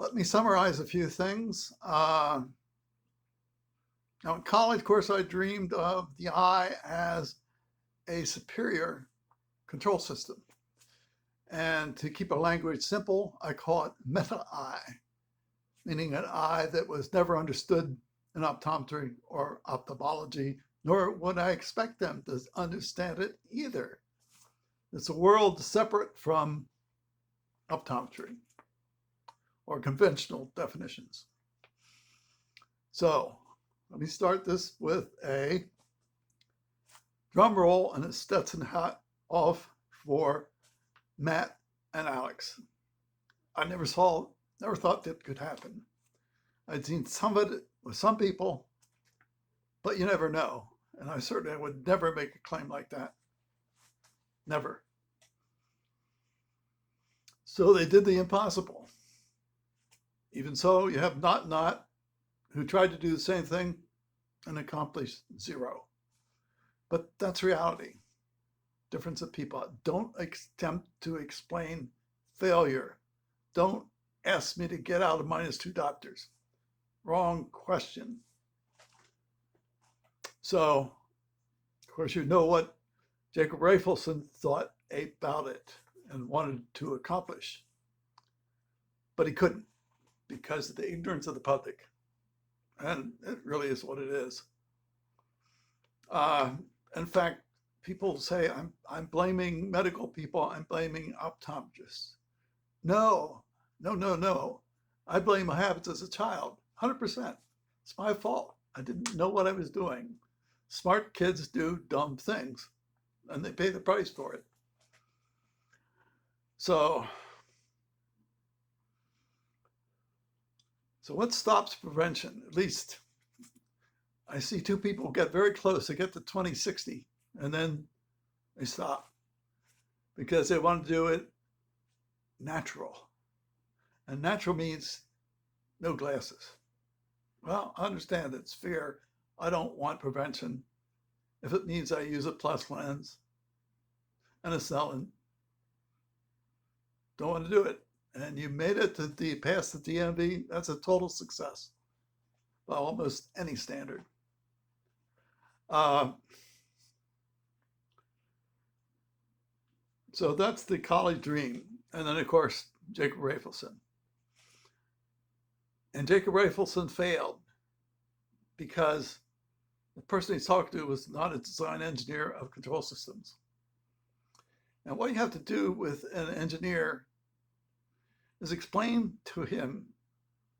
Let me summarize a few things. Now, in college, of course, I dreamed of the eye as a superior control system. And to keep our language simple, I call it meta-eye, meaning an eye that was never understood in optometry or ophthalmology, nor would I expect them to understand it either. It's a world separate from optometry or conventional definitions. So let me start this with a drum roll and a Stetson hat off for Matt and Alex. I never thought that could happen. I'd seen some of it with some people, but you never know. And I certainly would never make a claim like that. Never. So they did the impossible. Even so, you have Not who tried to do the same thing and accomplished zero. But that's reality. Difference of people. Don't attempt to explain failure. Don't ask me to get out of -2 doctors. Wrong question. So, of course, you know what Jacob Rafelson thought about it and wanted to accomplish. But he couldn't because of the ignorance of the public. And it really is what it is. In fact, people say I'm blaming medical people, I'm blaming optometrists. No. I blame my habits as a child, 100%. It's my fault. I didn't know what I was doing. Smart kids do dumb things, and they pay the price for it. So what stops prevention? At least I see two people get very close. They get to 20/60, and then they stop because they want to do it natural. And natural means no glasses. Well, I understand it's fair. I don't want prevention. If it means I use a plus lens and a Snellen, don't want to do it. And you made it to past the DMV, that's a total success by almost any standard. So that's the college dream. And then, of course, Jacob Rafelson. And Jacob Rafelson failed because the person he talked to was not a design engineer of control systems. And what you have to do with an engineer is explain to him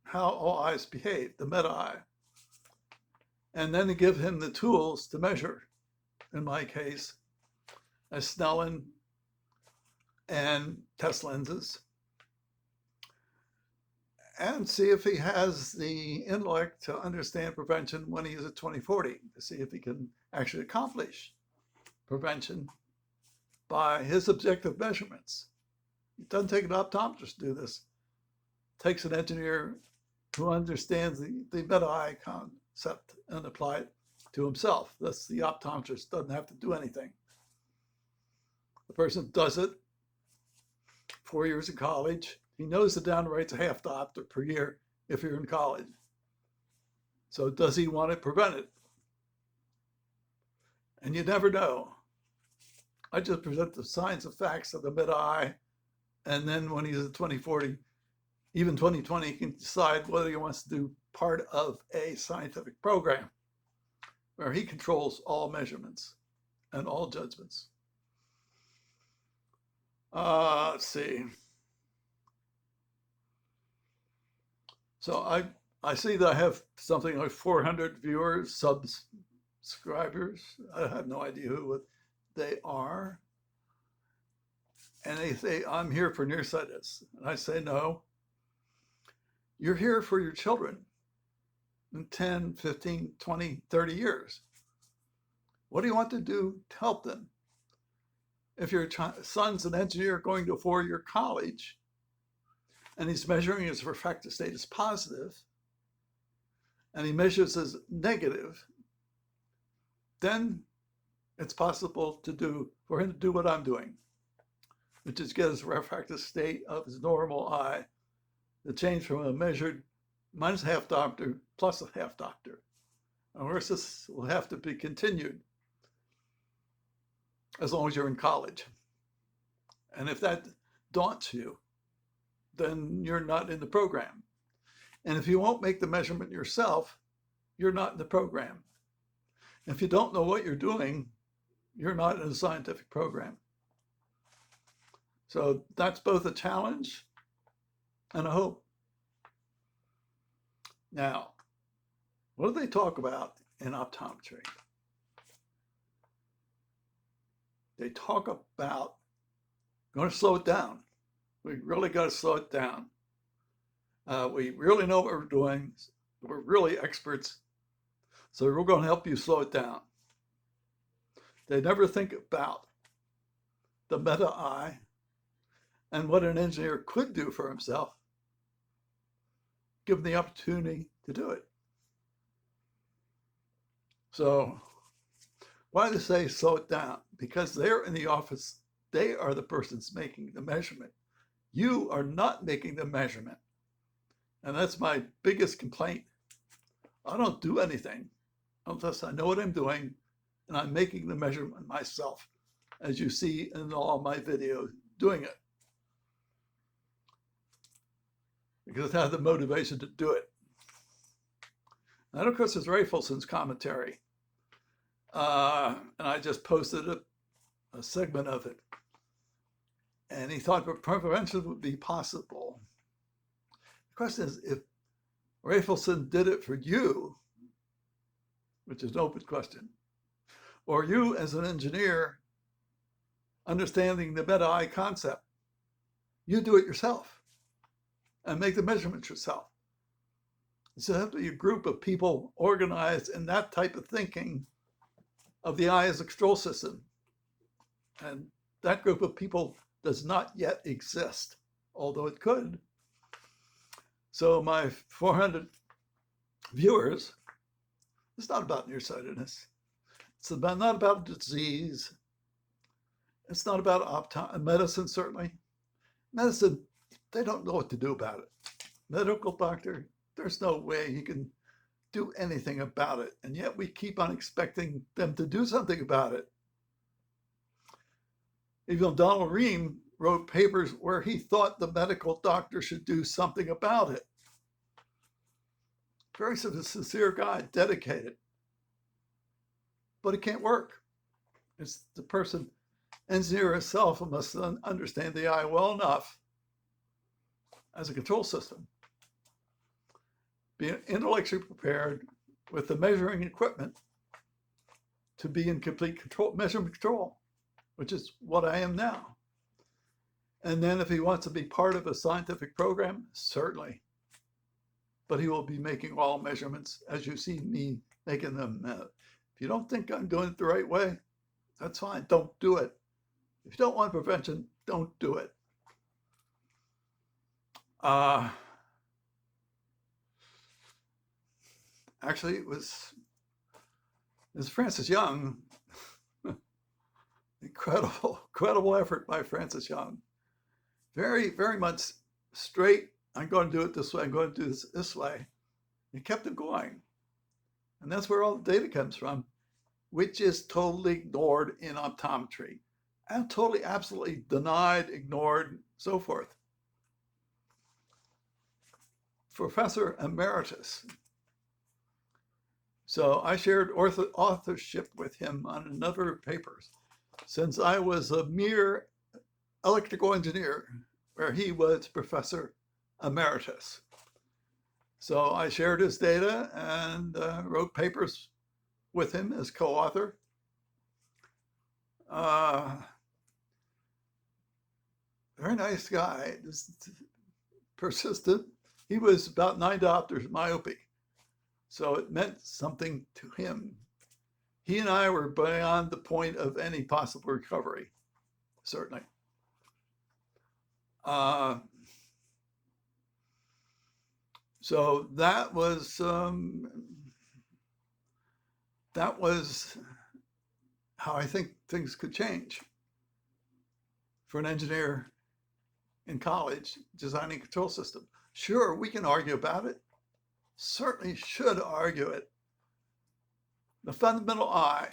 how all eyes behave, the meta-eye, and then to give him the tools to measure, in my case, a Snellen and test lenses, and see if he has the intellect to understand prevention when he's at 20/40, to see if he can actually accomplish prevention by his objective measurements. It doesn't take an optometrist to do this. It takes an engineer who understands the meta-eye concept and apply it to himself. Thus, the optometrist doesn't have to do anything. The person does it 4 years in college. He knows the down rate's a half diopter per year if you're in college. So does he want to prevent it? And you never know. I just present the science and facts of the meta-eye, and then when he's at 20/40, even 20/20, he can decide whether he wants to do part of a scientific program where he controls all measurements and all judgments. Let's see. So I see that I have something like 400 viewers, subscribers. I have no idea who they are. And they say, I'm here for nearsightedness. And I say, no, you're here for your children in 10, 15, 20, 30 years. What do you want to do to help them? If your son's an engineer going to a 4-year college and he's measuring his refractive state as positive and he measures as negative, then it's possible for him to do what I'm doing, which is get his refractive state of his normal eye the change from a measured minus a half diopter plus a half diopter. Of course, this will have to be continued as long as you're in college. And if that daunts you, then you're not in the program. And if you won't make the measurement yourself, you're not in the program. If you don't know what you're doing, you're not in a scientific program. So that's both a challenge and a hope. Now, what do they talk about in optometry? They talk about going to slow it down. We really got to slow it down. We really know what we're doing. We're really experts. So we're going to help you slow it down. They never think about the meta eye and what an engineer could do for himself, given the opportunity to do it. So why do they say slow it down? Because they're in the office. They are the persons making the measurement. You are not making the measurement. And that's my biggest complaint. I don't do anything unless I know what I'm doing and I'm making the measurement myself, as you see in all my videos doing it. Because I have the motivation to do it. And of course, it's Rafelson's commentary. And I just posted a segment of it. And he thought prevention would be possible. The question is, if Rafelson did it for you, which is an open question, or you as an engineer understanding the meta eye concept, you do it yourself and make the measurements yourself. So it has to be a group of people organized in that type of thinking of the eye as a control system. And that group of people does not yet exist, although it could. So my 400 viewers, it's not about nearsightedness. It's not about disease. It's not about medicine, certainly. Medicine, they don't know what to do about it. Medical doctor, there's no way he can do anything about it. And yet we keep on expecting them to do something about it. Even Donald Ream wrote papers where he thought the medical doctor should do something about it. Very sincere guy, dedicated. But it can't work. It's the person, engineer himself, who must understand the eye well enough as a control system. Be intellectually prepared with the measuring equipment to be in complete control, measurement control, which is what I am now. And then if he wants to be part of a scientific program, certainly. But he will be making all measurements as you see me making them. If you don't think I'm doing it the right way, that's fine, don't do it. If you don't want prevention, don't do it. Actually, it was Francis Young. Incredible effort by Francis Young. Very, very much straight. I'm going to do it this way. I'm going to do this way. He kept it going. And that's where all the data comes from, which is totally ignored in optometry. And totally, absolutely denied, ignored, so forth. Professor Emeritus. So I shared authorship with him on a number of papers since I was a mere electrical engineer, where he was Professor Emeritus. So I shared his data and wrote papers with him as co-author. Very nice guy, just persistent. He was about 9 diopters myopic, so it meant something to him. He and I were beyond the point of any possible recovery, certainly. So that was how I think things could change for an engineer in college designing a control system. Sure, we can argue about it. Certainly should argue it. The fundamental eye,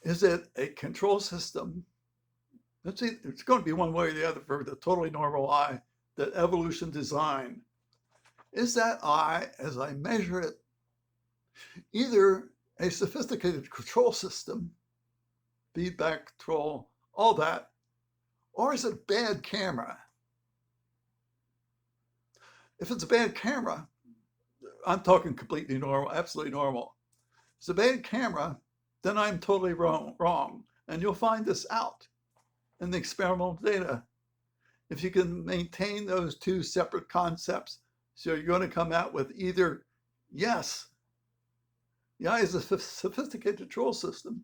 is it a control system? It's going to be one way or the other for the totally normal eye that evolution designed. Is that eye, as I measure it, either a sophisticated control system, feedback control, all that, or is it a bad camera? If it's a bad camera, I'm talking completely normal, absolutely normal. If it's a bad camera, then I'm totally wrong. And you'll find this out in the experimental data. If you can maintain those two separate concepts, so you're going to come out with either, yes, the eye is a sophisticated control system,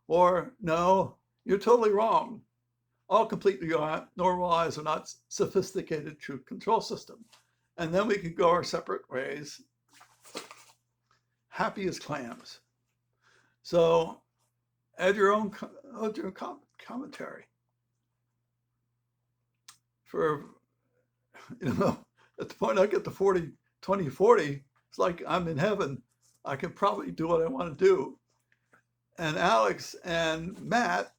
or no, you're totally wrong. All completely normal eyes are not sophisticated true control system. And then we can go our separate ways, happy as clams. So add your own commentary. For, at the point I get to 2040, it's like I'm in heaven. I can probably do what I want to do. And Alex and Matt,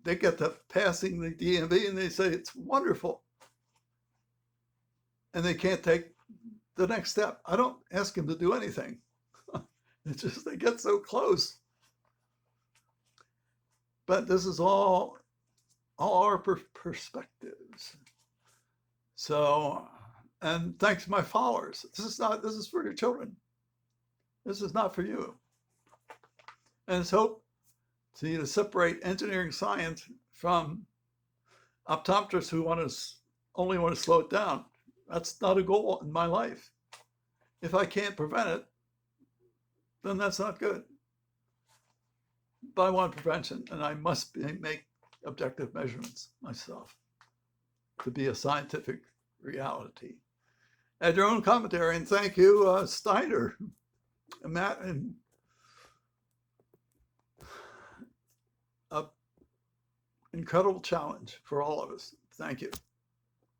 they get to passing the DMV and they say, it's wonderful. And they can't take the next step. I don't ask them to do anything. It's just they get so close. But this is all our perspectives. So, and thanks to my followers. This is for your children. This is not for you. And it's hope to separate engineering science from optometrists who only want to slow it down. That's not a goal in my life. If I can't prevent it, then that's not good. But I want prevention, and I must make objective measurements myself to be a scientific reality. Add your own commentary, and thank you, Steiner, and Matt, and an incredible challenge for all of us. Thank you.